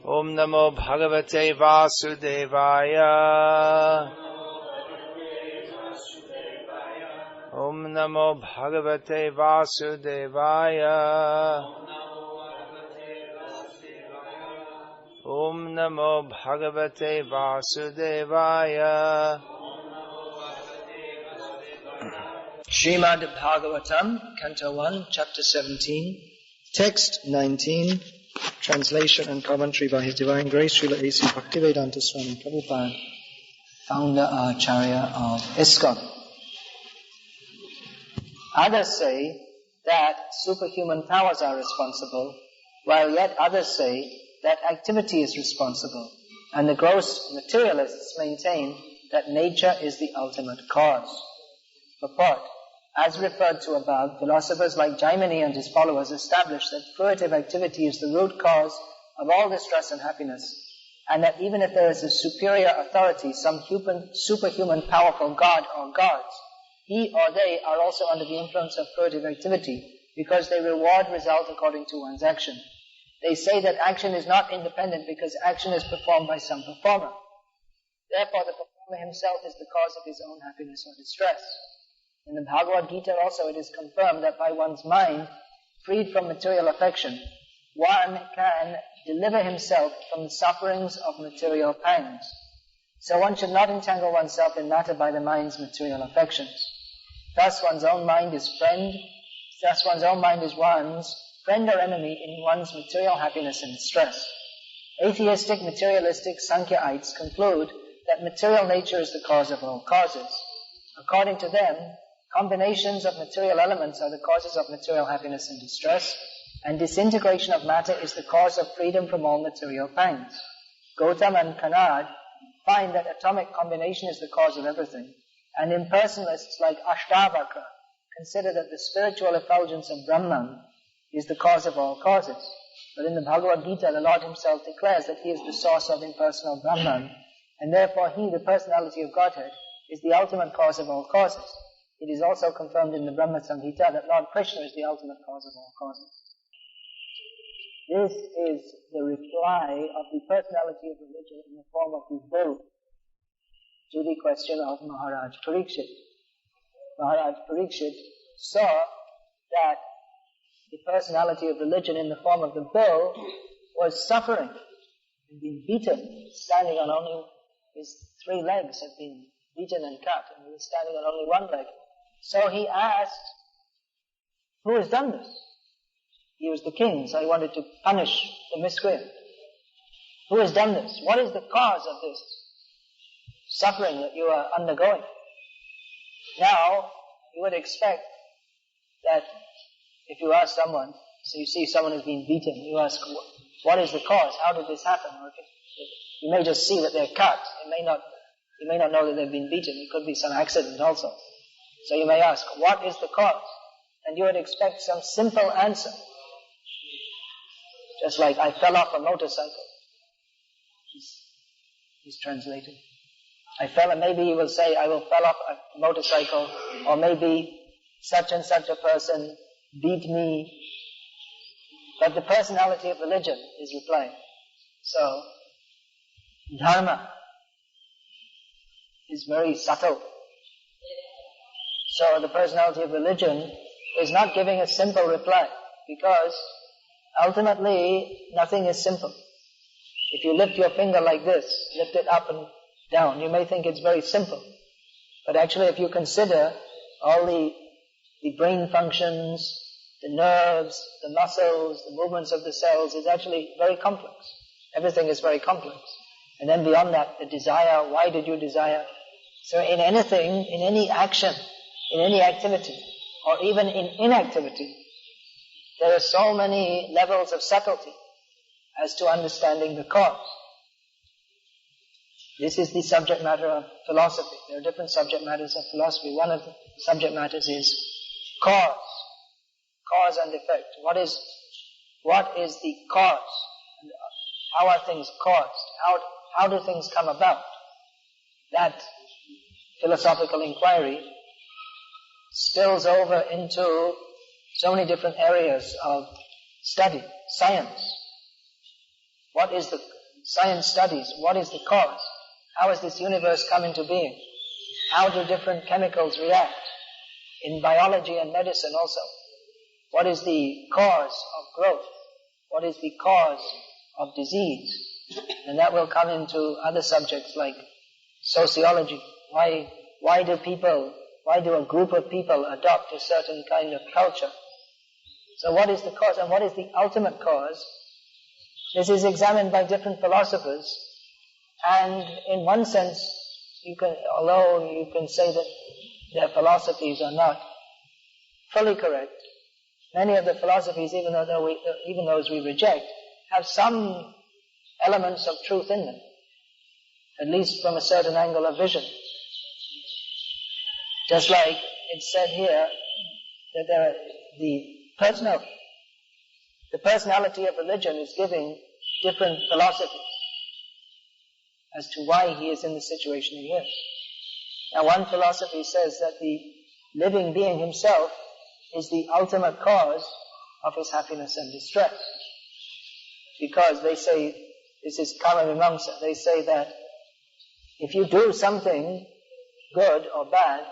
Om Namo Bhagavate Vasudevaya. Om Namo Bhagavate Vasudevaya. Om Namo Bhagavate Vasudevaya. Srimad Bhagavatam, Canto 1, Chapter 17, Text 19, translation and commentary by His Divine Grace, Srila A.C. Bhaktivedanta Swami Prabhupada, founder Acharya of ISKCON. Others say that superhuman powers are responsible, while yet others say that activity is responsible, and the gross materialists maintain that nature is the ultimate cause. Purport. As referred to above, philosophers like Jaimini and his followers establish that fruitive activity is the root cause of all distress and happiness, and that even if there is a superior authority, some superhuman powerful god or gods, he or they are also under the influence of fruitive activity because they reward result according to one's action. They say that action is not independent because action is performed by some performer. Therefore, the performer himself is the cause of his own happiness or distress. In the Bhagavad-gita also it is confirmed that by one's mind, freed from material affection, one can deliver himself from the sufferings of material pangs. So one should not entangle oneself in matter by the mind's material affections. Thus one's own mind is one's friend or enemy in one's material happiness and distress. Atheistic, materialistic Sankhya-ites conclude that material nature is the cause of all causes. According to them, combinations of material elements are the causes of material happiness and distress, and disintegration of matter is the cause of freedom from all material pangs. Gautam and Kanad find that atomic combination is the cause of everything, and impersonalists like Ashtavakra consider that the spiritual effulgence of Brahman is the cause of all causes. But in the Bhagavad-gita, the Lord himself declares that he is the source of impersonal Brahman, and therefore he, the personality of Godhead, is the ultimate cause of all causes. It is also confirmed in the Brahma Samhita that Lord Krishna is the ultimate cause of all causes. This is the reply of the personality of religion in the form of the bull to the question of Maharaj Parikshit. Maharaj Parikshit saw that the personality of religion in the form of the bull was suffering and being beaten, standing on only his 3 legs, had been beaten and cut, and he was standing on only 1 leg. So he asked, who has done this? He was the king, so he wanted to punish the miscreant. Who has done this? What is the cause of this suffering that you are undergoing? Now, you would expect that if you ask someone, so you see someone who's been beaten, you ask, what is the cause? How did this happen? You may just see that they're cut. You may not know that they've been beaten. It could be some accident also. So you may ask, what is the cause? And you would expect some simple answer. Just like, I fell off a motorcycle. He's translated. I fell, and maybe he will say, I fell off a motorcycle, or maybe such and such a person beat me. But the personality of religion is replying. So, dharma is very subtle. So the personality of religion is not giving a simple reply, because ultimately nothing is simple. If you lift your finger like this, lift it up and down, you may think it's very simple. But actually if you consider all the brain functions, the nerves, the muscles, the movements of the cells, it's actually very complex. Everything is very complex. And then beyond that, the desire, why did you desire? So in anything, in any action, in any activity, or even in inactivity, there are so many levels of subtlety as to understanding the cause. This is the subject matter of philosophy. There are different subject matters of philosophy. One of the subject matters is cause. Cause and effect. What is the cause? How are things caused? How do things come about? That philosophical inquiry spills over into so many different areas of study, science. What is Science studies what is the cause. How has this universe come into being? How do different chemicals react? In biology and medicine also. What is the cause of growth? What is the cause of disease? And that will come into other subjects like sociology. Why do a group of people adopt a certain kind of culture? So what is the cause and what is the ultimate cause? This is examined by different philosophers, and in one sense, although you can say that their philosophies are not fully correct, many of the philosophies, even those we reject, have some elements of truth in them, at least from a certain angle of vision. Just like it's said here that the personality of religion is giving different philosophies as to why he is in the situation he is. Now one philosophy says that the living being himself is the ultimate cause of his happiness and distress. Because they say, this is Karma Mimamsa, they say that if you do something good or bad,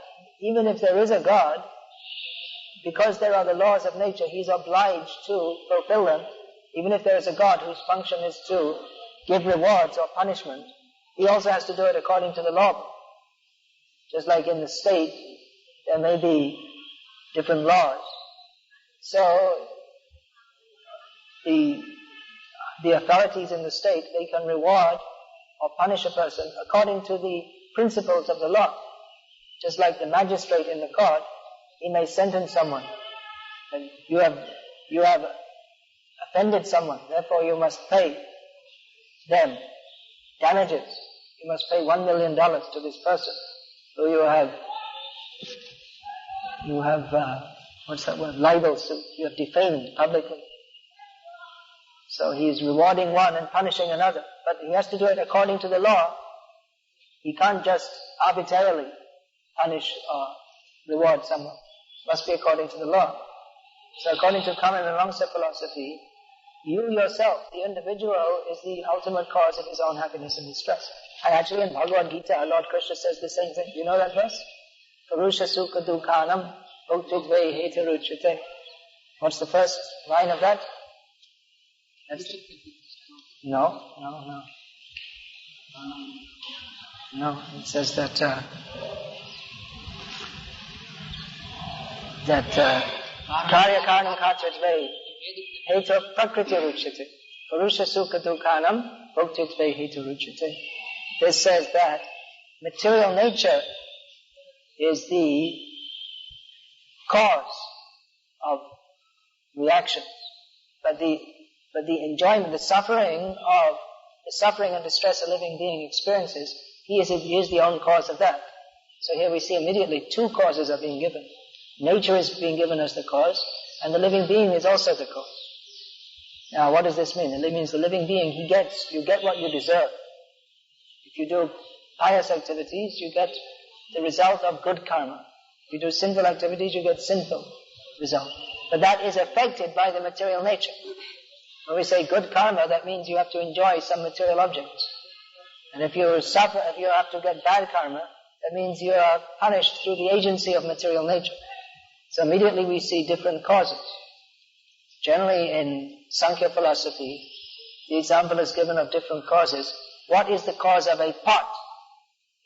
even if there is a God, because there are the laws of nature, he's obliged to fulfill them. Even if there is a God whose function is to give rewards or punishment, he also has to do it according to the law. Just like in the state, there may be different laws. So, the authorities in the state, they can reward or punish a person according to the principles of the law. Just like the magistrate in the court, he may sentence someone. And you have offended someone, therefore you must pay them damages. You must pay $1 million to this person. So you have what's that word? Libel suit. You have defamed publicly. So he is rewarding one and punishing another. But he has to do it according to the law. He can't just arbitrarily punish or reward someone. It must be according to the law. So according to Karma Mimamsa philosophy, you yourself, the individual, is the ultimate cause of his own happiness and distress. And actually in Bhagavad-gita, Lord Krishna says the same thing. Do you know that verse? Purusha sukha dukhanam bhuktitvai hetaruchyate. What's the first line of that? No. No, it says that karya karnam kachyatvai heta prakriti ruchyate. Purusha sukha dukhanam bhuktitvai hetaruchyate. This says that material nature is the cause of reactions. But the enjoyment, the suffering and distress a living being experiences, he is the own cause of that. So here we see immediately two causes are being given. Nature is being given as the cause, and the living being is also the cause. Now what does this mean? It means the living being, you get what you deserve. If you do pious activities, you get the result of good karma. If you do sinful activities, you get sinful result. But that is affected by the material nature. When we say good karma, that means you have to enjoy some material objects. And if you have to get bad karma, that means you are punished through the agency of material nature. So immediately we see different causes. Generally in Sankhya philosophy, the example is given of different causes. What is the cause of a pot?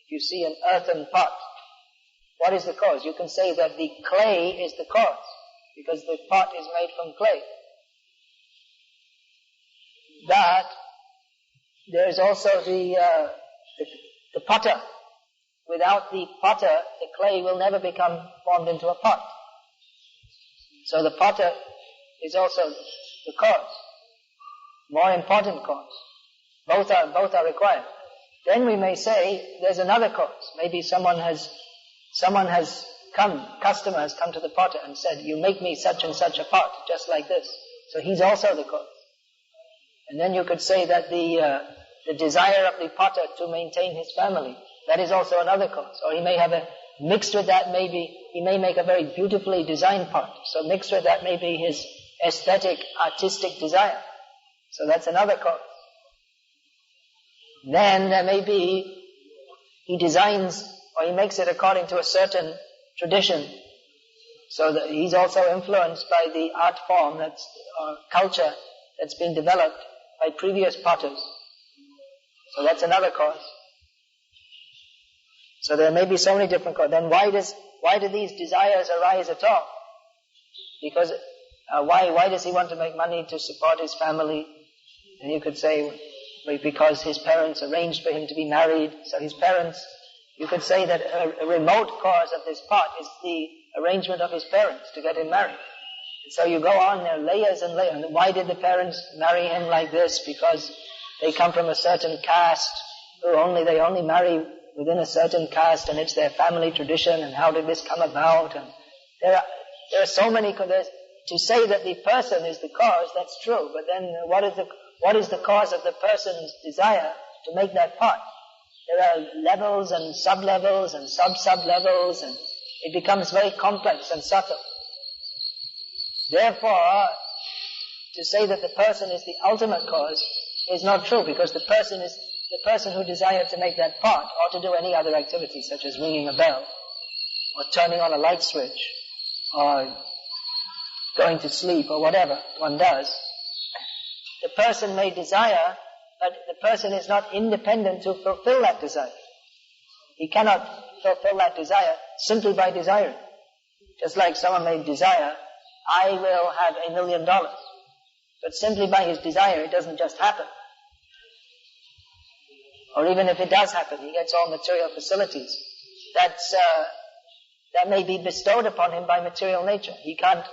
If you see an earthen pot, what is the cause? You can say that the clay is the cause, because the pot is made from clay. That there is also the potter. Without the potter, the clay will never become formed into a pot. So the potter is also the cause, more important cause. Both are required. Then we may say there's another cause. Maybe customer has come to the potter and said, you make me such and such a pot, just like this. So he's also the cause. And then you could say that the desire of the potter to maintain his family, that is also another cause. Or he may have mixed with that maybe, he may make a very beautifully designed pot. So mixed with that may be his aesthetic, artistic desire. So that's another cause. then there may be, he designs or he makes it according to a certain tradition. So that he's also influenced by the art form culture that's been developed by previous potters. So that's another cause. So there may be so many different causes. Then why do these desires arise at all? Because why does he want to make money to support his family? And you could say because his parents arranged for him to be married. So his parents, you could say that a remote cause of this part is the arrangement of his parents to get him married. So you go on, there are layers and layers. And why did the parents marry him like this? Because they come from a certain caste, they only marry within a certain caste, and it's their family tradition, and how did this come about? And there are so many, to say that the person is the cause, that's true, but then what is the cause of the person's desire to make that part? There are levels and sub-levels and sub-sub-levels, and it becomes very complex and subtle. Therefore, to say that the person is the ultimate cause is not true, because the person who desired to make that part or to do any other activity, such as ringing a bell, or turning on a light switch, or going to sleep, or whatever one does. The person may desire, but the person is not independent to fulfill that desire. He cannot fulfill that desire simply by desiring. Just like someone may desire, I will have $1 million. But simply by his desire, it doesn't just happen. Or even if it does happen, he gets all material facilities. That may be bestowed upon him by material nature. He can't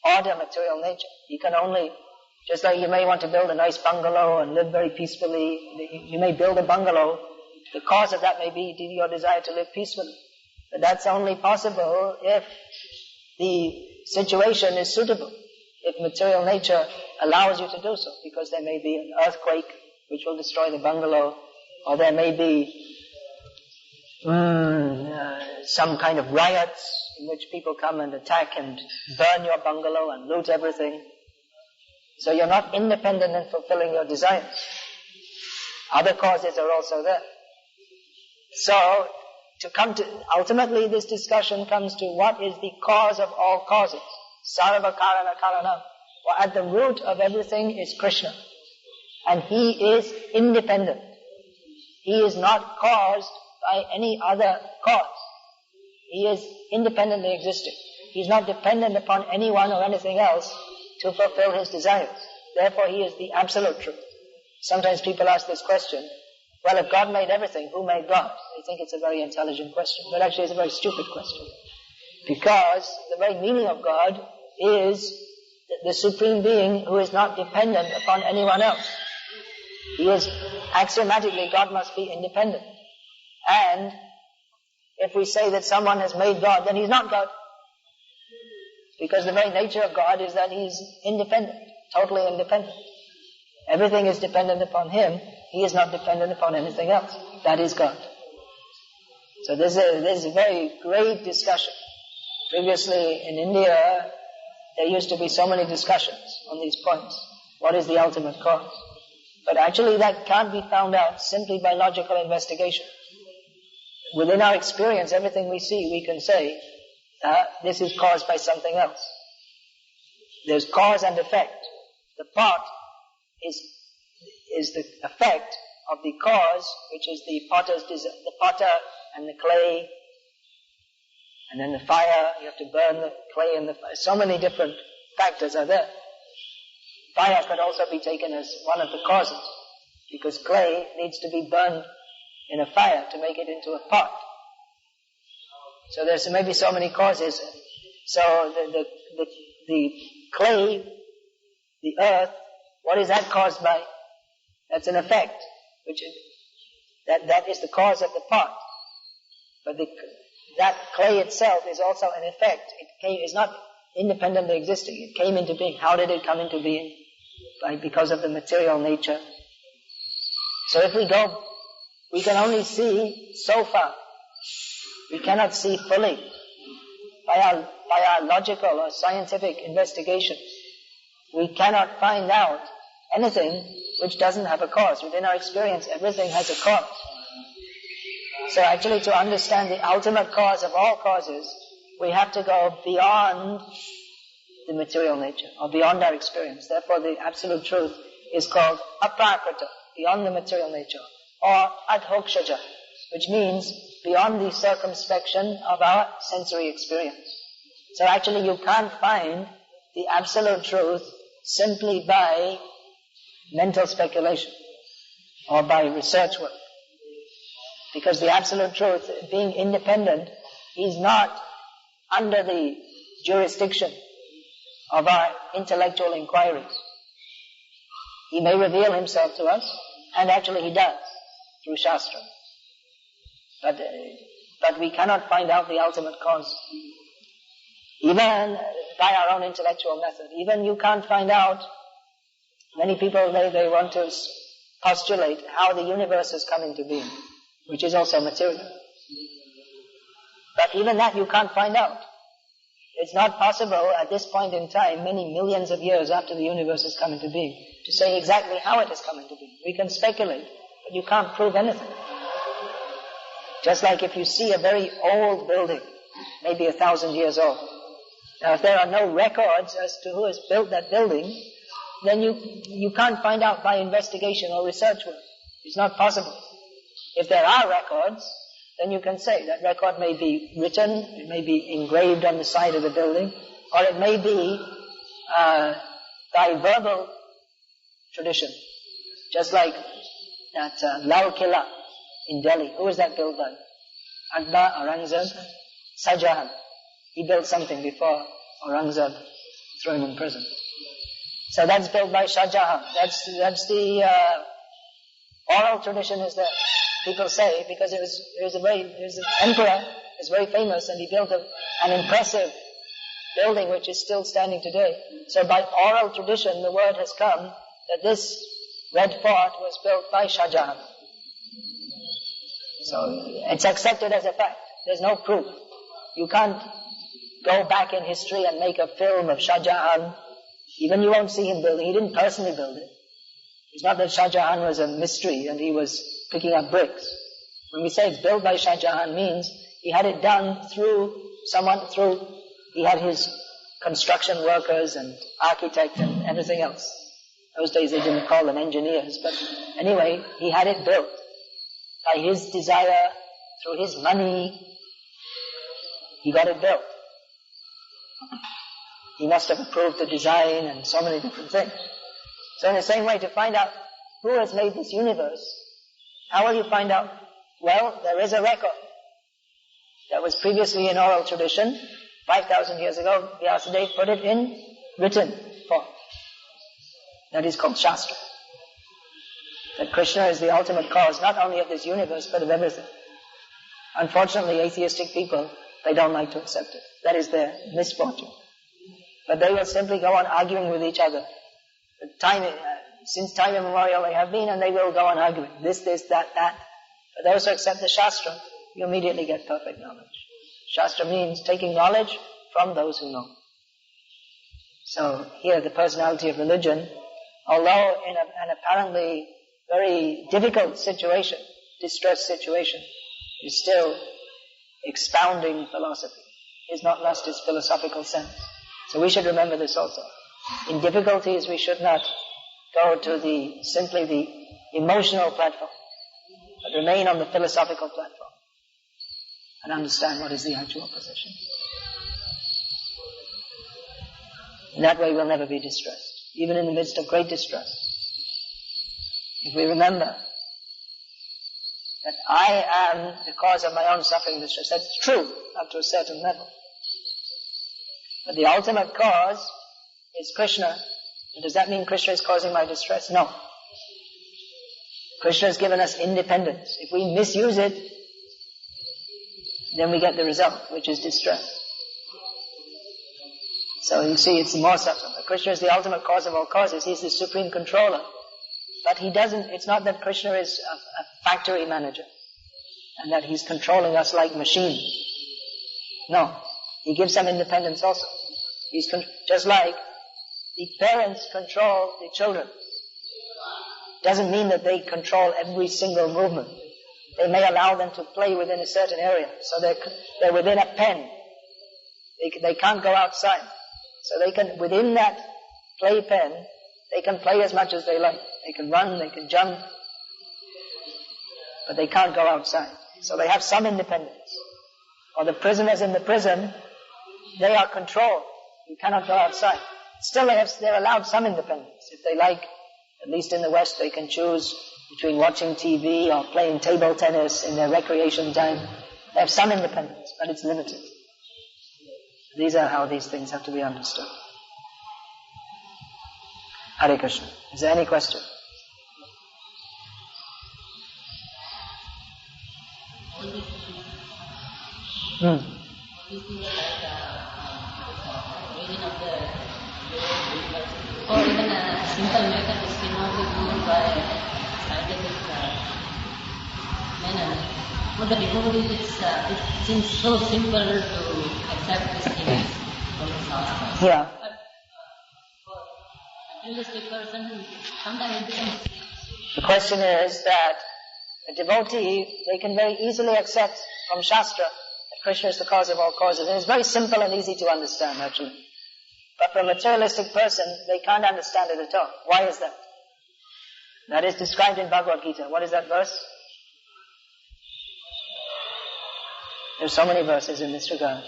order material nature. He can only, just like you may want to build a nice bungalow and live very peacefully, you may build a bungalow. The cause of that may be your desire to live peacefully. But that's only possible if the situation is suitable, if material nature allows you to do so, because there may be an earthquake which will destroy the bungalow, or there may be some kind of riots in which people come and attack and burn your bungalow and loot everything. So you're not independent in fulfilling your desires. Other causes are also there. So, ultimately this discussion comes to what is the cause of all causes. Sarva karana karanam. Well, at the root of everything is Krishna. And He is independent. He is not caused by any other cause. He is independently existing. He is not dependent upon anyone or anything else to fulfill His desires. Therefore He is the absolute truth. Sometimes people ask this question, well, if God made everything, who made God? They think it's a very intelligent question, but actually it's a very stupid question. Because the very meaning of God is the Supreme Being who is not dependent upon anyone else. He is, axiomatically, God must be independent. And if we say that someone has made God, then He's not God. Because the very nature of God is that He's independent, totally independent. Everything is dependent upon Him. He is not dependent upon anything else. That is God. So there's a very great discussion. Previously in India, there used to be so many discussions on these points. What is the ultimate cause? But actually that can't be found out simply by logical investigation. Within our experience, everything we see, we can say, this is caused by something else. There's cause and effect. The part is the effect of the cause, which is the potter and the clay, and then the fire. You have to burn the clay and the fire. So many different factors are there. Fire could also be taken as one of the causes, because clay needs to be burned in a fire to make it into a pot. So there's maybe so many causes. So the clay, the earth, what is that caused by? That's an effect, that is the cause of the pot. But that clay itself is also an effect. It is not independently existing. It came into being. How did it come into being? Because of the material nature. So if we can only see so far. We cannot see fully. By our logical or scientific investigations, we cannot find out anything which doesn't have a cause. Within our experience, everything has a cause. So actually, to understand the ultimate cause of all causes, we have to go beyond the material nature, or beyond our experience. Therefore, the absolute truth is called aprakrita, beyond the material nature, or adhokshaja, which means beyond the circumspection of our sensory experience. So actually, you can't find the absolute truth simply by mental speculation or by research work. Because the absolute truth, being independent, is not under the jurisdiction of our intellectual inquiries. He may reveal himself to us, and actually he does, through Shastra. But we cannot find out the ultimate cause, even by our own intellectual method. Even you can't find out, many people, they want to postulate how the universe has come into being, which is also material. But even that you can't find out. It's not possible at this point in time, many millions of years after the universe has come into being, to say exactly how it has come into being. We can speculate, but you can't prove anything. Just like if you see a very old building, maybe 1,000 years old. Now if there are no records as to who has built that building, then you can't find out by investigation or research work. It's not possible. If there are records, then you can say that record may be written, it may be engraved on the side of the building, or it may be by verbal tradition. Just like that Lal Killa in Delhi. Who was that built by? Akbar, Aurangzeb, Shah Jahan. He built something before Aurangzeb threw him in prison. So that's built by Shah Jahan. That's the oral tradition is that people say, because it was an emperor, is very famous, and he built an impressive building which is still standing today. So by oral tradition, the word has come that this red fort was built by Shah Jahan. So it's accepted as a fact. There's no proof. You can't go back in history and make a film of Shah Jahan. Even you won't see him building. He didn't personally build it. It's not that Shah Jahan was a mystery and he was picking up bricks. When we say built by Shah Jahan, means he had it done through he had his construction workers and architect and everything else. Those days they didn't call them engineers, but anyway, he had it built. By his desire, through his money, he got it built. He must have approved the design and so many different things. So in the same way, to find out who has made this universe, how will you find out? Well, there is a record that was previously in oral tradition. 5,000 years ago, Vyasadeva put it in written form. That is called Shastra. That Krishna is the ultimate cause, not only of this universe, but of everything. Unfortunately, atheistic people, they don't like to accept it. That is their misfortune. But they will simply go on arguing with each other. Since time immemorial they have been, and they will go on arguing. This, that. But those who accept the Shastra, you immediately get perfect knowledge. Shastra means taking knowledge from those who know. So here the personality of religion, although in an apparently very difficult situation, distressed situation, is still expounding philosophy. He's not lost his philosophical sense. So we should remember this also. In difficulties we should not go to simply the emotional platform, but remain on the philosophical platform and understand what is the actual position. In that way we'll never be distressed, even in the midst of great distress. If we remember that I am the cause of my own suffering and distress, that's true up to a certain level. But the ultimate cause is Krishna. And does that mean Krishna is causing my distress? No. Krishna has given us independence. If we misuse it, then we get the result, which is distress. So you see, it's more subtle. Krishna is the ultimate cause of all causes. He's the supreme controller. But it's not that Krishna is a factory manager and that he's controlling us like machines. No. He gives some independence also. Just like the parents control the children. Doesn't mean that they control every single movement. They may allow them to play within a certain area. So they're within a pen. They can't go outside. So they can, within that play pen, they can play as much as they like. They can run, they can jump, but they can't go outside. So they have some independence. Or the prisoners in the prison, they are controlled. You cannot go outside. Still they're allowed some independence. If they like, at least in the West, they can choose between watching TV or playing table tennis in their recreation time. They have some independence, but it's limited. These are how these things have to be understood. Hare Krishna. Is there any question? Or even a simple method is cannot be proven by scientific manner. For the devotees, it seems so simple to accept these things from the Shastra. Yeah. But for a realistic person, sometimes it becomes... The question is that a devotee, they can very easily accept from Shastra that Krishna is the cause of all causes. And it's very simple and easy to understand, actually. But for a materialistic person, they can't understand it at all. Why is that? That is described in Bhagavad-gita. What is that verse? There's so many verses in this regard.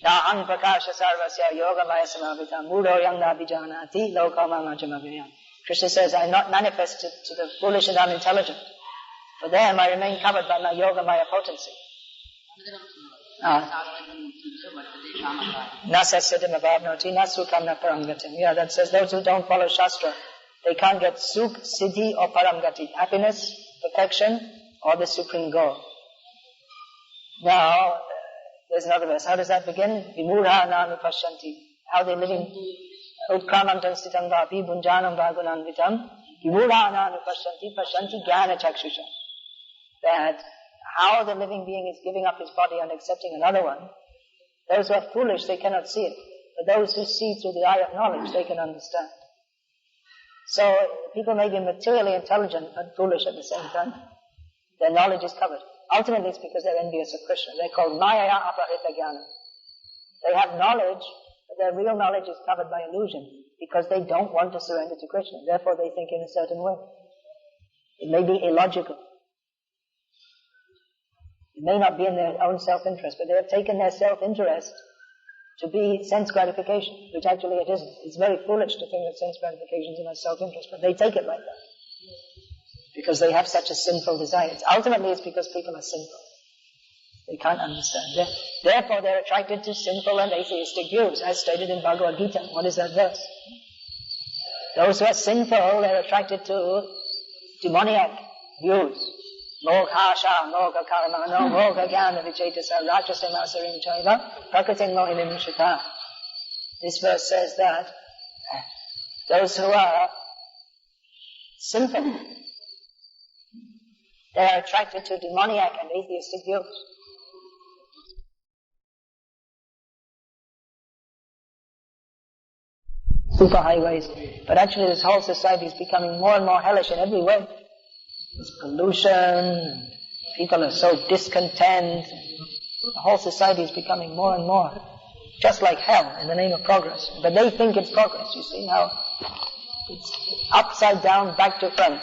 Nahang prakasha sarvasya yogamaya samavita mudo yang nabhijanati lokamamajamaviyam. Krishna says, I am not manifested to the foolish and unintelligent. For them I remain covered by my yogamaya potency. Yeah, that says those who don't follow Shastra, they can't get Sukh, Siddhi or Paramgati, happiness, perfection, or the supreme goal. Now, there's another verse. How does that begin? Vimudha nami pasyanti. How they're living. Utkramantam stitang vapi bunjanam vagunan vitam. Vimudha nami pasyanti jnana chakshusha. That how the living being is giving up his body and accepting another one. Those who are foolish, they cannot see it. But those who see through the eye of knowledge, they can understand. So, people may be materially intelligent but foolish at the same time. Their knowledge is covered. Ultimately, it's because they're envious of Krishna. They're called Maya Aparita Jnana. They have knowledge, but their real knowledge is covered by illusion because they don't want to surrender to Krishna. Therefore, they think in a certain way. It may be illogical. It may not be in their own self-interest, but they have taken their self-interest to be sense gratification, which actually it isn't. It's very foolish to think that sense gratification is in our self-interest, but they take it like that. Because they have such a sinful desire. Ultimately, it's because people are sinful. They can't understand. Therefore, they're attracted to sinful and atheistic views, as stated in Bhagavad-gita. What is that verse? Those who are sinful, they're attracted to demoniac views. Moghasha, mogha karma, no mogha jnana vichetasa, rajasam asarim chaiva, prakating mohinim shita. This verse says that those who are sinful, they are attracted to demoniac and atheistic views. Super highways. But actually this whole society is becoming more and more hellish in every way. There's pollution, people are so discontent. The whole society is becoming more and more just like hell in the name of progress. But they think it's progress. You see how it's upside down, back to front.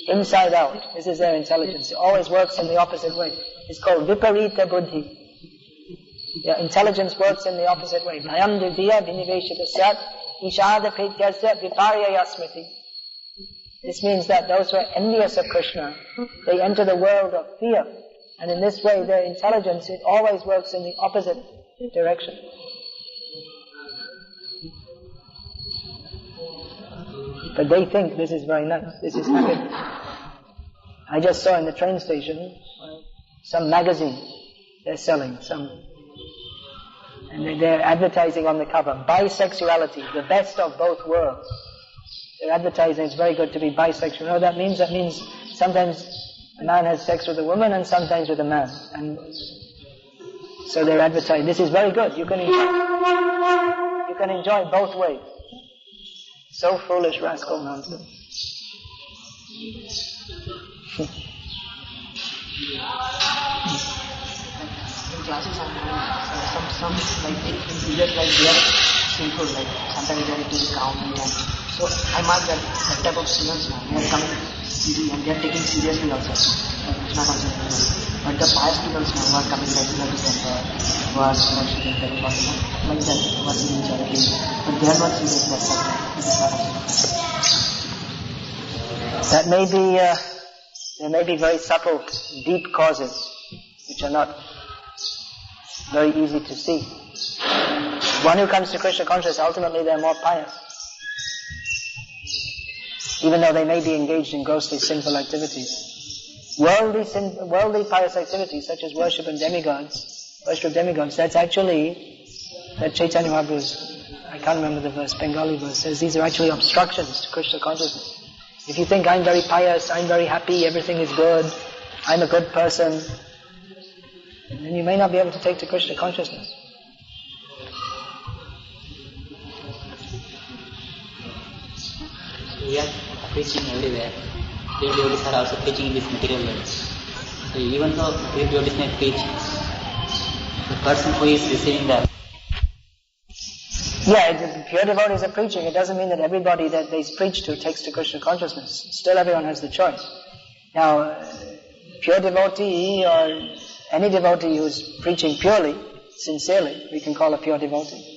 Inside out. This is their intelligence. It always works in the opposite way. It's called viparita buddhi. Their intelligence works in the opposite way. Mayam divya viniveshita syat ishada prityasya viparya yasmiti. This means that those who are envious of Krishna, they enter the world of fear. And in this way, their intelligence, it always works in the opposite direction. But they think this is very nice, this is happy. I just saw in the train station some magazine they're selling, and they're advertising on the cover, bisexuality, the best of both worlds. They're advertising it's very good to be bisexual. You know what that means? That means sometimes a man has sex with a woman and sometimes with a man. And so they're advertising, this is very good, you can enjoy both ways. So foolish, rascal, nonsense. In classes I'm having some like in periods like they are simple, like sometimes they are taking counting, and so I mark that type of students now, they are coming easily and they are taking seriously also Krishna consciousness. But the pious students now who are coming regularly to temple, who are worshipping very possible, like that, working in charity, but they are not serious that That may be, there may be very subtle, deep causes which are not very easy to see. One who comes to Krishna consciousness, ultimately they are more pious. Even though they may be engaged in grossly sinful activities. Worldly pious activities such as worship of demigods, that's actually, that Chaitanya Mahaprabhu's, I can't remember the verse, Bengali verse, says these are actually obstructions to Krishna consciousness. If you think I'm very pious, I'm very happy, everything is good, I'm a good person, then you may not be able to take to Krishna consciousness. We are preaching everywhere. Great devotees are also preaching in this material world. So even though great devotees may preach, the person who is receiving that. Yeah, pure devotees are preaching. It doesn't mean that everybody that they preach to takes to Krishna consciousness. Still everyone has the choice. Now, pure devotee or any devotee who's preaching purely, sincerely, we can call a pure devotee.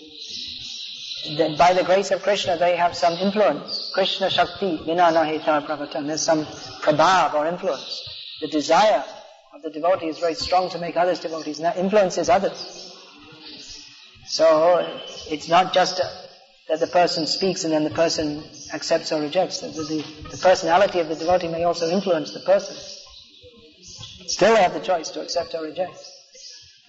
That by the grace of Krishna, they have some influence. Krishna Shakti, Vina Nahetar Pravatan. There's some prabhav or influence. The desire of the devotee is very strong to make others devotees, and that influences others. So, it's not just that the person speaks and then the person accepts or rejects. The personality of the devotee may also influence the person. Still they have the choice to accept or reject.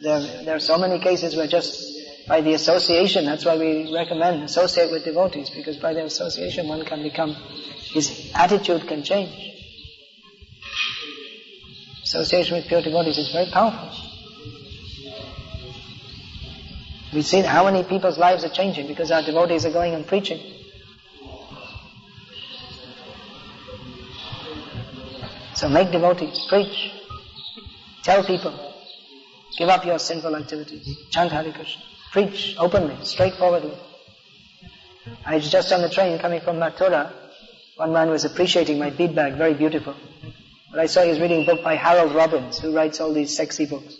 There are so many cases where just by the association, that's why we recommend associate with devotees, because by their association one can become, his attitude can change. Association with pure devotees is very powerful. We see how many people's lives are changing because our devotees are going and preaching. So make devotees, preach, tell people, give up your sinful activities, chant Hare Krishna, preach openly, straightforwardly. I was just on the train coming from Mathura. One man was appreciating my bead bag, very beautiful. But I saw he was reading a book by Harold Robbins, who writes all these sexy books.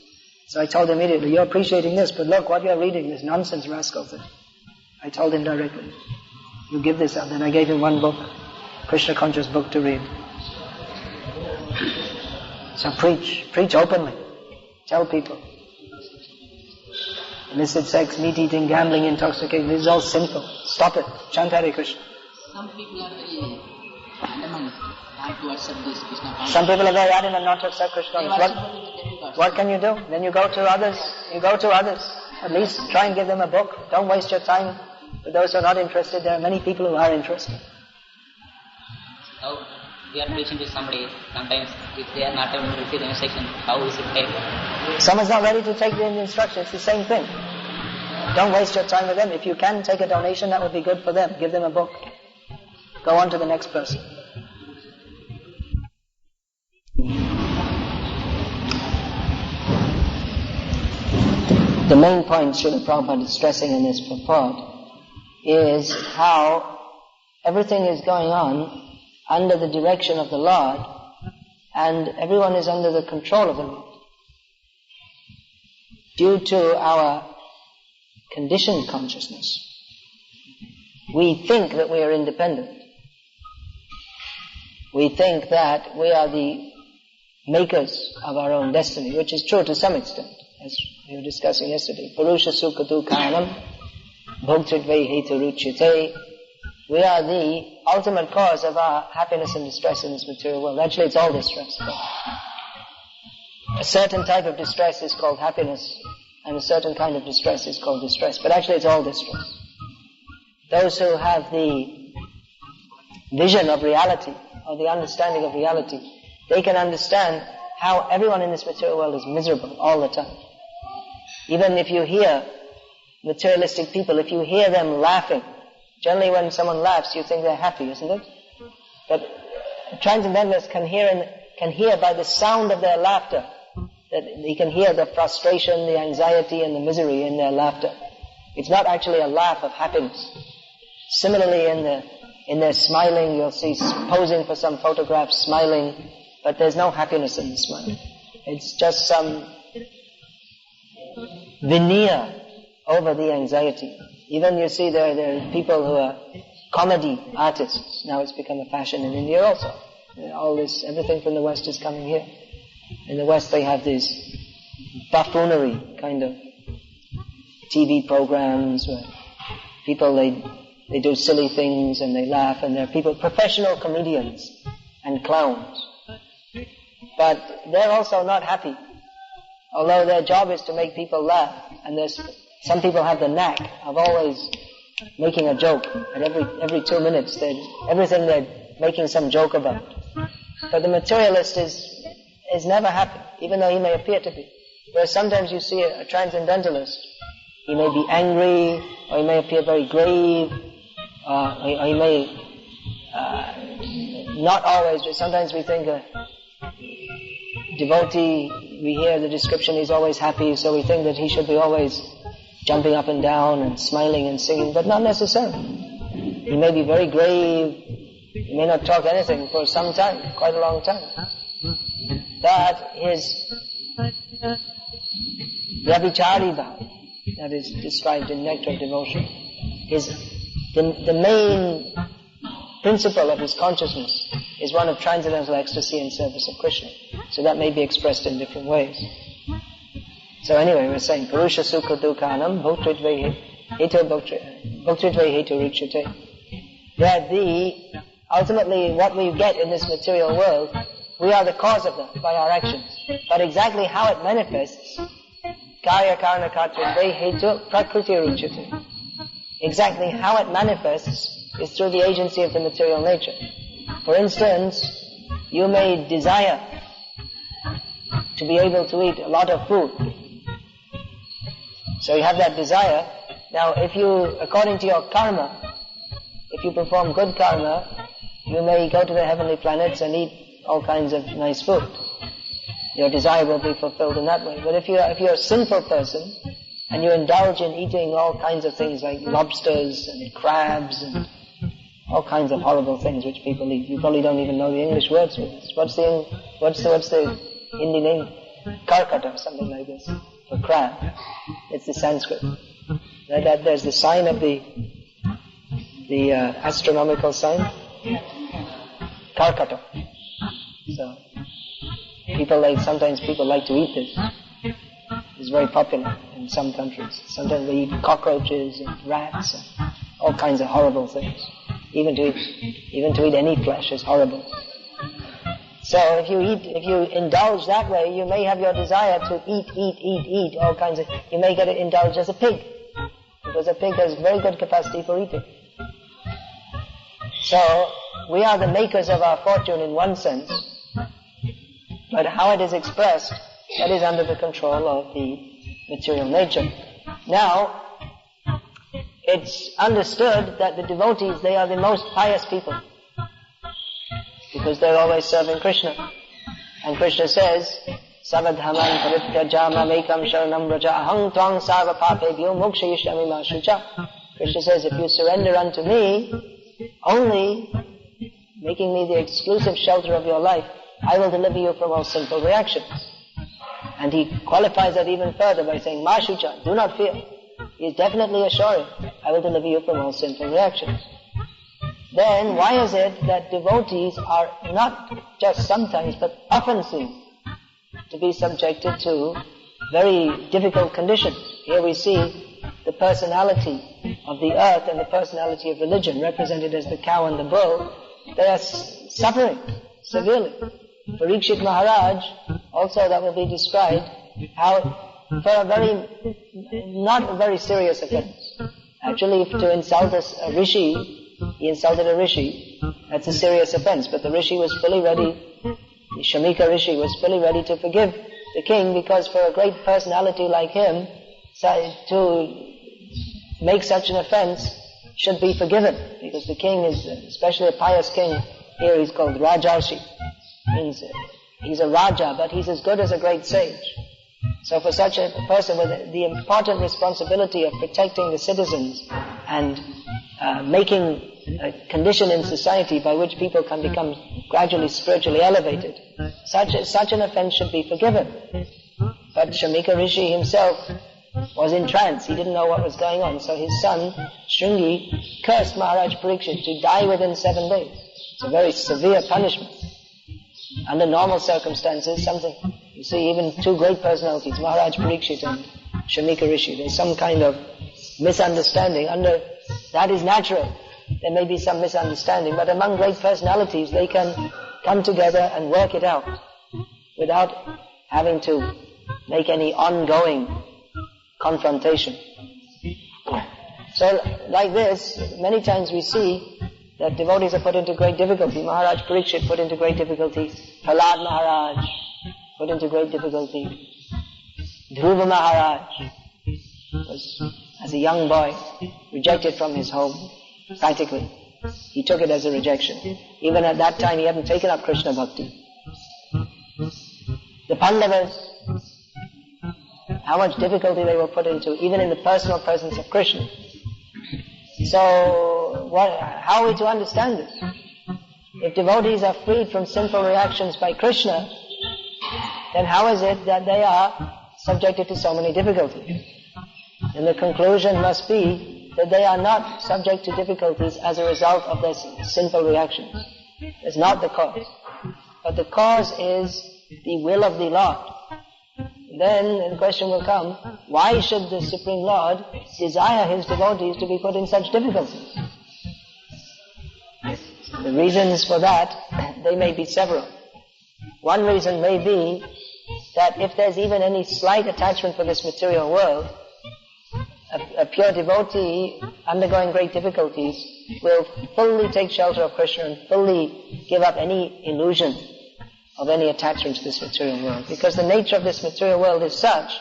So I told him immediately, you're appreciating this, but look, what you're reading is nonsense, rascal thing. I told him directly, you give this up. Then I gave him one book, Krishna conscious book to read. So preach openly, tell people. Illicit sex, meat eating, gambling, intoxication, this is all sinful. Stop it, chant Hare Krishna. Some people are very adamant not to accept this Krishna consciousness. Some people are very adamant not to accept Krishna consciousness. What can you do? Then you go to others. At least try and give them a book. Don't waste your time. For those who are not interested, there are many people who are interested. How we are preaching to somebody, sometimes if they are not able to receive the instruction, how is it taken? Someone's not ready to take the instruction, it's the same thing. Don't waste your time with them. If you can take a donation, that would be good for them. Give them a book. Go on to the next person. The main point Srila Prabhupada is stressing in this purport is how everything is going on under the direction of the Lord, and everyone is under the control of the Lord. Due to our conditioned consciousness, we think that we are independent. We think that we are the makers of our own destiny, which is true to some extent, as we were discussing yesterday. Purusha sukha dukhanam bhoktritvai heturuchyate. We are the ultimate cause of our happiness and distress in this material world. Actually, it's all distress. A certain type of distress is called happiness, and a certain kind of distress is called distress. But actually, it's all distress. Those who have the vision of reality, or the understanding of reality, they can understand how everyone in this material world is miserable all the time. Even if you hear materialistic people, if you hear them laughing, Generally when someone laughs, you think they're happy, isn't it? But transcendentalists can hear by the sound of their laughter, that he can hear the frustration, the anxiety and the misery in their laughter. It's not actually a laugh of happiness. Similarly in their smiling, you'll see posing for some photographs, smiling, but there's no happiness in the smile. It's just some veneer over the anxiety. Even you see there are people who are comedy artists. Now it's become a fashion in India also. All this, everything from the West is coming here. In the West they have these buffoonery kind of TV programs where people, they do silly things and they laugh, and they're people, professional comedians and clowns. But they're also not happy. Although their job is to make people laugh, and some people have the knack of always making a joke at every 2 minutes. Everything they're making some joke about. But the materialist is never happy, even though he may appear to be. Whereas sometimes you see a transcendentalist, he may be angry, or he may appear very grave, or he may not always, but sometimes we think a devotee, we hear the description he's always happy, so we think that he should be always jumping up and down and smiling and singing, but not necessarily. He may be very grave, he may not talk anything for some time, quite a long time. But his Vyabhichari bhava, that is described in Nectar of Devotion, the main principle of his consciousness is one of transcendental ecstasy in service of Krishna. So that may be expressed in different ways. So anyway, we're saying, Purusha Sukha Dukhanam Bhoktritvai Hetu Ruchyate. That ultimately what we get in this material world, we are the cause of that by our actions. But exactly how it manifests, Karya Karana Kartritvai Hetu Prakriti Ruchyate. Exactly how it manifests is through the agency of the material nature. For instance, you may desire to be able to eat a lot of food. So you have that desire. Now if you, according to your karma, if you perform good karma, you may go to the heavenly planets and eat all kinds of nice food. Your desire will be fulfilled in that way. But if you're a sinful person, and you indulge in eating all kinds of things like lobsters and crabs and all kinds of horrible things which people eat. You probably don't even know the English words for this. What's the Hindi name? Karkata or something like this for crab. It's the Sanskrit. There's the sign of the astronomical sign. Karkata. So sometimes people like to eat this. It's very popular in some countries. Sometimes they eat cockroaches and rats and all kinds of horrible things. Even to eat any flesh is horrible. So if you indulge that way, you may have your desire to eat all kinds of. You may get indulged as a pig, because a pig has very good capacity for eating. So we are the makers of our fortune in one sense, but how it is expressed, that is under the control of the material nature. Now, it's understood that the devotees, they are the most pious people, because they're always serving Krishna. And Krishna says, Savadhaman Parityajama Mekam Sharanam Raja Ahang Tvang Sarva Papebhyo Mokshayishyami Ma Shucha. Krishna says, if you surrender unto me, only making me the exclusive shelter of your life, I will deliver you from all sinful reactions. And he qualifies that even further by saying, Ma Shucha, do not fear. He is definitely assuring, I will deliver you from all sinful reactions. Then why is it that devotees are not just sometimes but often seen to be subjected to very difficult conditions? Here we see the personality of the earth and the personality of religion represented as the cow and the bull. They are suffering severely. Parikshit Maharaj, also that will be described, how for not a very serious offense. Actually, to insult a rishi, he insulted a rishi, that's a serious offense, but the rishi was fully ready, the Shamika rishi was fully ready to forgive the king, because for a great personality like him, to make such an offense should be forgiven, because the king is, especially a pious king, here he's called Rajarshi. Means he's a Raja, but he's as good as a great sage. So for such a person with the important responsibility of protecting the citizens and making a condition in society by which people can become gradually spiritually elevated, such an offense should be forgiven. But Shamika Rishi himself was in trance. He didn't know what was going on. So his son, Shringi, cursed Maharaj Parikshit to die within 7 days. It's a very severe punishment. Under normal circumstances, you see, even two great personalities, Maharaj Parikshit and Shamika Rishi, there's some kind of misunderstanding. That is natural. There may be some misunderstanding, but among great personalities, they can come together and work it out without having to make any ongoing confrontation. So, like this, many times we see that devotees are put into great difficulty. Maharaj Parikshit put into great difficulty. Prahlad Maharaj put into great difficulty. Dhruva Maharaj was, as a young boy, rejected from his home, practically. He took it as a rejection. Even at that time, he hadn't taken up Krishna Bhakti. The Pandavas, how much difficulty they were put into, even in the personal presence of Krishna. So, how are we to understand this? If devotees are freed from sinful reactions by Krishna, then how is it that they are subjected to so many difficulties? And the conclusion must be that they are not subject to difficulties as a result of their sinful reactions. It's not the cause. But the cause is the will of the Lord. Then the question will come, why should the Supreme Lord desire His devotees to be put in such difficulties? The reasons for that, they may be several. One reason may be that if there's even any slight attachment for this material world, a pure devotee undergoing great difficulties will fully take shelter of Krishna and fully give up any illusion of any attachment to this material world. Because the nature of this material world is such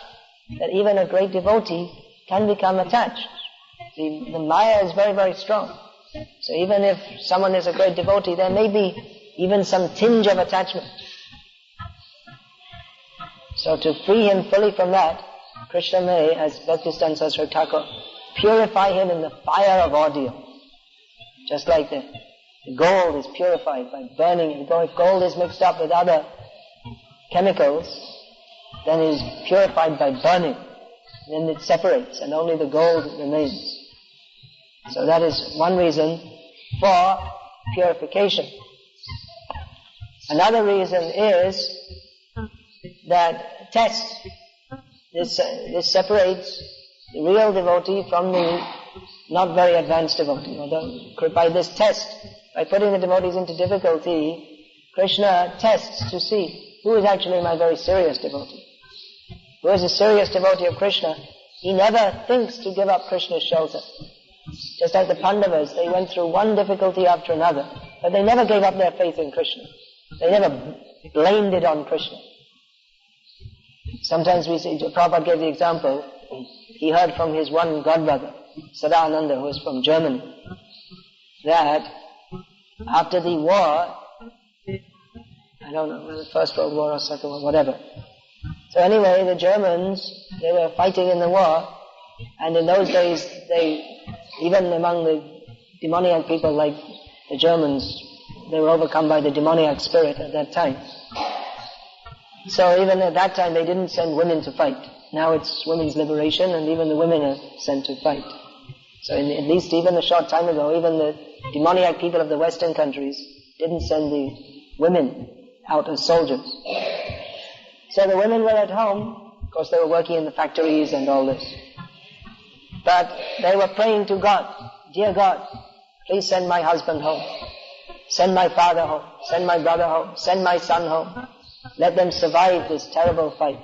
that even a great devotee can become attached. The Maya is very, very strong. So even if someone is a great devotee, there may be even some tinge of attachment. So to free him fully from that, Krishna may, as Bhaktisiddhanta Saraswati Thakur, purify him in the fire of ordeal. Just like the gold is purified by burning it. If gold is mixed up with other chemicals, then it is purified by burning. Then it separates and only the gold remains. So that is one reason for purification. Another reason is that this separates the real devotee from the not very advanced devotee. By this test, by putting the devotees into difficulty, Krishna tests to see who is actually my very serious devotee. Who is a serious devotee of Krishna? He never thinks to give up Krishna's shelter. Just like the Pandavas, they went through one difficulty after another, but they never gave up their faith in Krishna. They never blamed it on Krishna. Sometimes we see, Prabhupada gave the example, he heard from his one godbrother, Sadananda, who was from Germany, that after the war, I don't know, whether the First World War or Second World War, whatever. So anyway, the Germans, they were fighting in the war, and in those days, even among the demoniac people like the Germans, they were overcome by the demoniac spirit at that time. So even at that time, they didn't send women to fight. Now it's women's liberation, and even the women are sent to fight. So at least even a short time ago, even the demoniac people of the Western countries didn't send the women out as soldiers. So the women were at home. Of course, they were working in the factories and all this. But they were praying to God, dear God, please send my husband home. Send my father home. Send my brother home. Send my son home. Let them survive this terrible fight.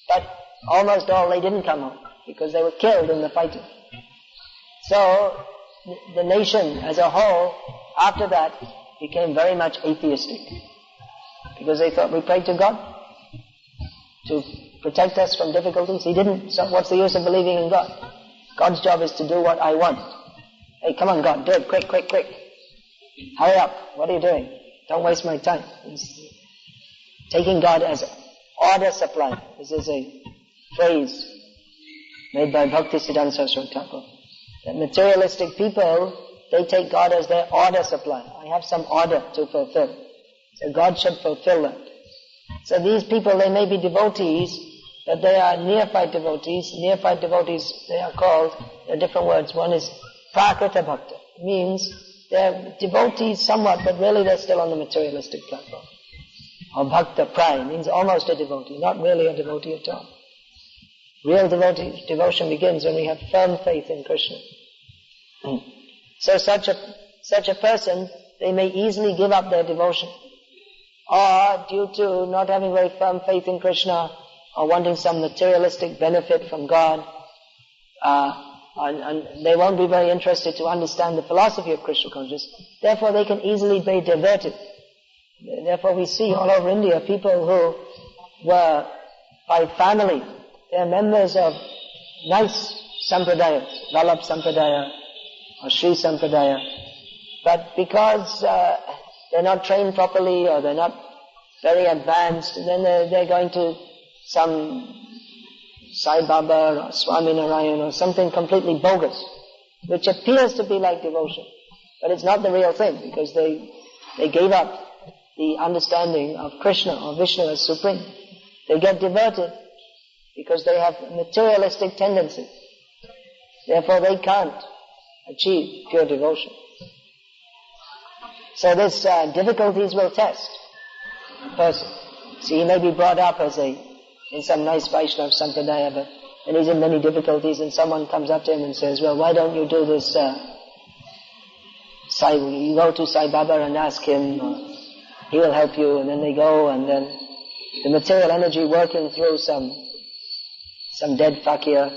But almost all, they didn't come home because they were killed in the fighting. So the nation as a whole, after that, became very much atheistic. Because they thought, we prayed to God to protect us from difficulties. He didn't, so what's the use of believing in God? God's job is to do what I want. Hey, come on God, do it, quick, quick, quick. Hurry up, what are you doing? Don't waste my time. It's taking God as order supply. This is a phrase made by Bhakti Siddhanta Saraswati Thakur. That materialistic people, they take God as their order supply. I have some order to fulfill. So God should fulfill that. So these people, they may be devotees, but they are neophyte devotees. Neophyte devotees, they are called, there are different words. One is prakrita bhakta. Means they're devotees somewhat, but really they're still on the materialistic platform. Or bhakta prai, means almost a devotee, not really a devotee at all. Real devotion begins when we have firm faith in Krishna. So such a person, they may easily give up their devotion. Or due to not having very firm faith in Krishna, or wanting some materialistic benefit from God, and they won't be very interested to understand the philosophy of Krishna consciousness. Therefore they can easily be diverted. Therefore we see all over India people who were by family, they are members of nice sampradayas, Vallabh sampradaya or Sri sampradaya, but because they're not trained properly or they're not very advanced, then they're going to some Sai Baba or Swami Narayan or something completely bogus, which appears to be like devotion, but it's not the real thing, because they gave up the understanding of Krishna or Vishnu as supreme. They get diverted because they have materialistic tendencies. Therefore they can't achieve pure devotion. So this difficulties will test a person. See, he may be brought up in some nice Vaishnava sampradaya, but when he's in many difficulties and someone comes up to him and says, well, why don't you do this, you go to Sai Baba and ask him, he will help you, and then they go, and then the material energy working through some dead fakir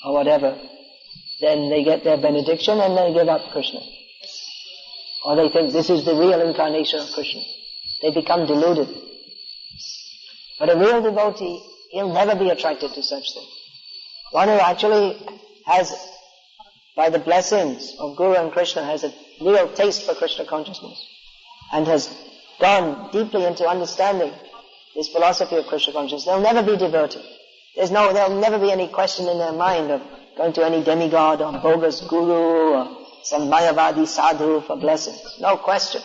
or whatever, then they get their benediction and they give up Krishna. Or they think this is the real incarnation of Krishna. They become deluded. But a real devotee, he'll never be attracted to such things. One who actually has, by the blessings of Guru and Krishna, has a real taste for Krishna consciousness and has gone deeply into understanding this philosophy of Krishna consciousness, they'll never be diverted. There'll never be any question in their mind of going to any demigod or bogus guru or some Mayavadi sadhu for blessings. No question.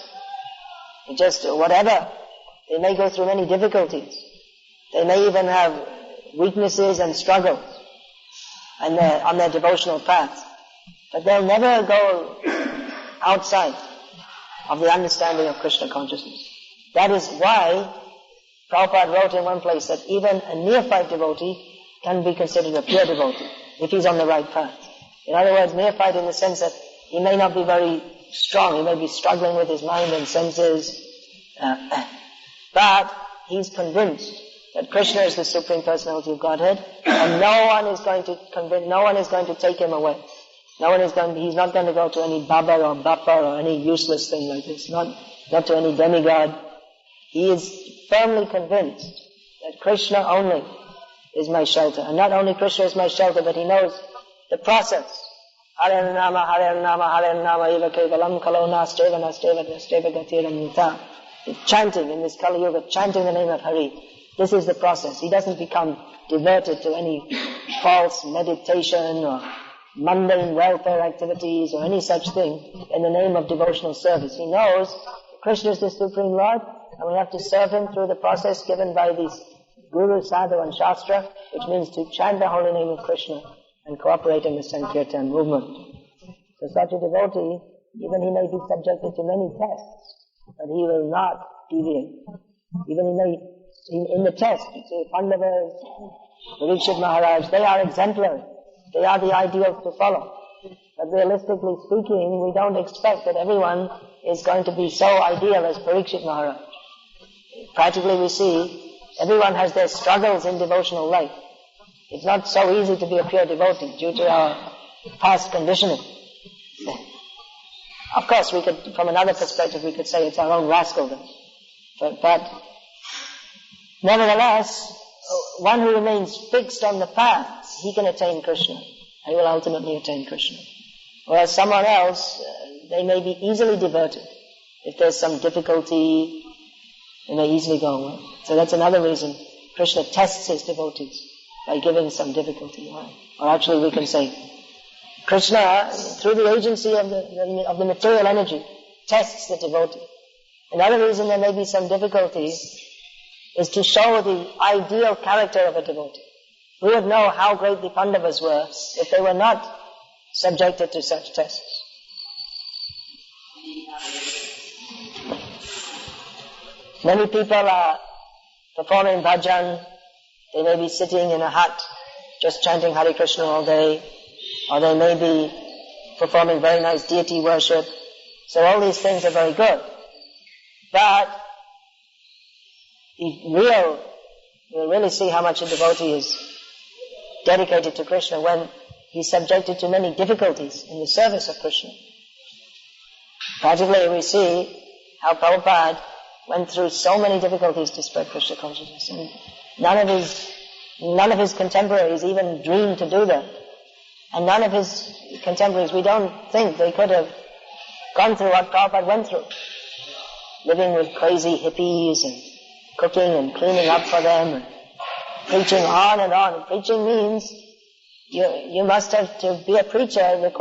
Just whatever. They may go through many difficulties. They may even have weaknesses and struggles on their devotional path. But they'll never go outside of the understanding of Krishna consciousness. That is why Prabhupada wrote in one place that even a neophyte devotee can be considered a pure devotee if he's on the right path. In other words, neophyte in the sense that he may not be very strong, he may be struggling with his mind and senses, but he's convinced that Krishna is the Supreme Personality of Godhead, and no one is going to take him away. He's not going to go to any Baba or Bappa or any useless thing like this, not to any demigod. He is firmly convinced that Krishna only is my shelter. And not only Krishna is my shelter, but he knows the process. Hare Nama, Hare Nama, Hare Nama, Eva Kevalam, Kalo Nasteva, Nasteva, Nasteva, Gatira, Nita. Chanting in this Kali Yuga, chanting the name of Hari. This is the process. He doesn't become diverted to any false meditation or mundane welfare activities or any such thing in the name of devotional service. He knows Krishna is the Supreme Lord, and we have to serve him through the process given by these Guru, Sadhu and Shastra, which means to chant the holy name of Krishna and cooperate in the Sankirtan movement. So such a devotee, even he may be subjected to many tests, but he will not deviate. Even he may, in the test, say Pandavas, Parikshit Maharaj, they are exemplary. They are the ideals to follow. But realistically speaking, we don't expect that everyone is going to be so ideal as Parikshit Maharaj. Practically we see, everyone has their struggles in devotional life. It's not so easy to be a pure devotee due to our past conditioning. Of course, we could, from another perspective, we could say it's our own rascaldom. But nevertheless, one who remains fixed on the path, he can attain Krishna. He will ultimately attain Krishna. Whereas someone else, they may be easily diverted. If there's some difficulty, they may easily go away. So that's another reason Krishna tests his devotees by giving some difficulty. Or actually we can say, Krishna, through the agency of the material energy, tests the devotee. Another reason there may be some difficulty is to show the ideal character of a devotee. We would know how great the Pandavas were if they were not subjected to such tests. Many people are performing bhajan, they may be sitting in a hut just chanting Hare Krishna all day, or they may be performing very nice deity worship. So all these things are very good. But we'll really see how much a devotee is dedicated to Krishna when he's subjected to many difficulties in the service of Krishna. Practically we see how Prabhupada went through so many difficulties to spread Krishna consciousness, and none of his contemporaries even dreamed to do that. And none of his contemporaries, we don't think they could have gone through what Prabhupada went through. Living with crazy hippies and cooking and cleaning up for them and preaching on and on. Preaching means you must have to be a preacher.